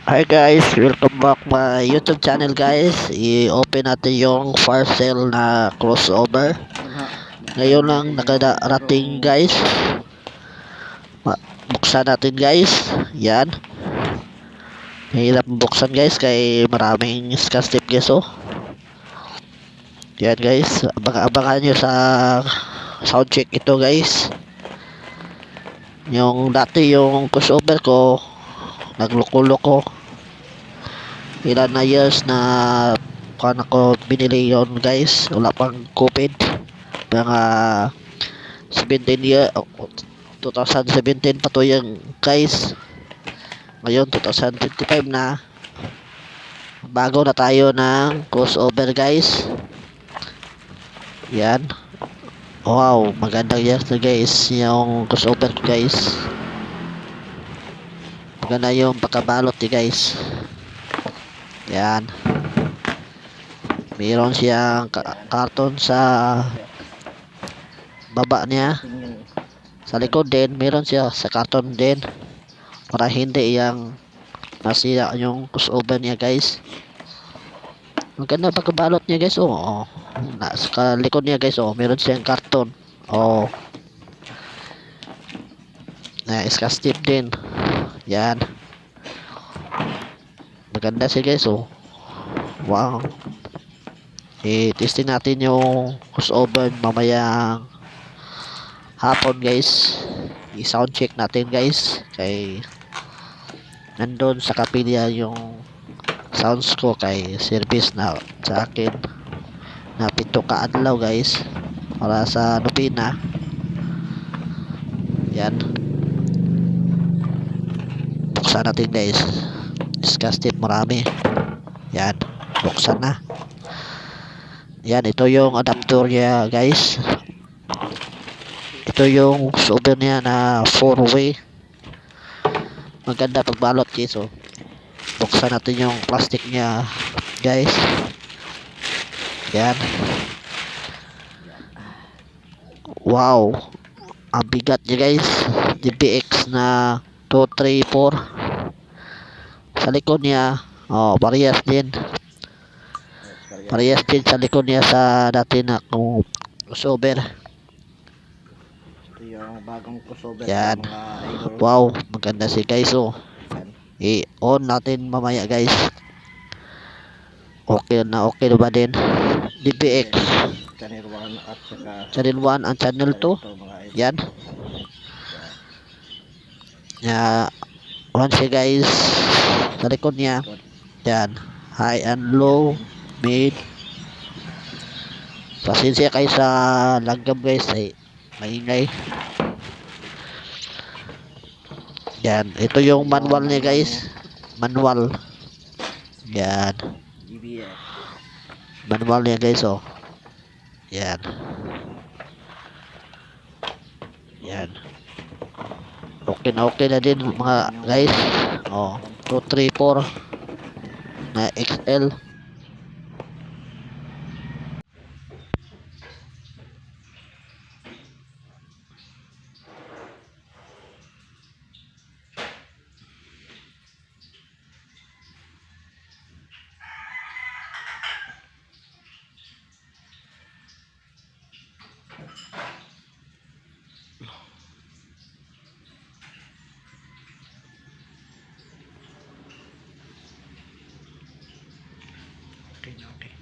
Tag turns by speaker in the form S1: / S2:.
S1: Hi guys, welcome back my YouTube channel guys. I-open natin yung parcel na crossover. Ngayon lang nakarating guys. Buksan natin guys. Yan. Mahirap buksan guys kay maraming scotch tape guys oh. Yan guys. Abangan nyo sa sound check ito guys. Yung dati yung crossover ko nagloko-loko. Ilan na years na kung ako binili yon guys, wala pang COVID, mga 17 year 2017 pa to yung guys. Ngayon 2025 na, bago na tayo ng crossover guys. Yan, wow, magandang years na guys yung crossover ko guys. Maganda yung pagkabalot ni guys. Yan, mayroon siyang karton sa baba niya. Sa likod din meron siya sa karton din para hindi yang masira yung crossover niya guys. Maganda pagkabalot niya guys oh. Sa likod niya guys oh, meron siyang karton oh, na scotch tape din. Yan, maganda siya guys oh. Wow, i-testing natin yung crossover mamayang hapon guys. I-sound check natin guys kay nandun sa kapilya yung sounds ko kay service na sa akin na 7 kaadlaw guys para sa nobina. Yan, buksan natin guys. Discuss tip marami. Yan, buksan na. Yan, ito yung adapter niya guys. Ito yung crossover niya na 4-way. Maganda pagbalot guys oh. Buksan natin yung plastic niya guys. Yan, wow, ang bigat niya guys. DBX na 234. Sa likod niya oh, parehas din sa likod niya sa dati na crossover.
S2: Ito yung bagong crossover.
S1: Yan,
S2: Mga idol.
S1: wow, maganda si guys oh. I-on natin mamaya guys. Okay na ba din? DBX
S2: Channel 1 at saka
S1: channel 1 ang channel 2. Yan, once guys sa likod niya. Yan, high and low, mid. Pasensya kayo sa langgam guys ay maingay. Yan, ito yung manual niya guys. Manual. Yan,
S2: GBS.
S1: manual niya guys oh. Yan. Yan. Okay na din mga guys. Oh, 2, 3, 4 na XL. Okay.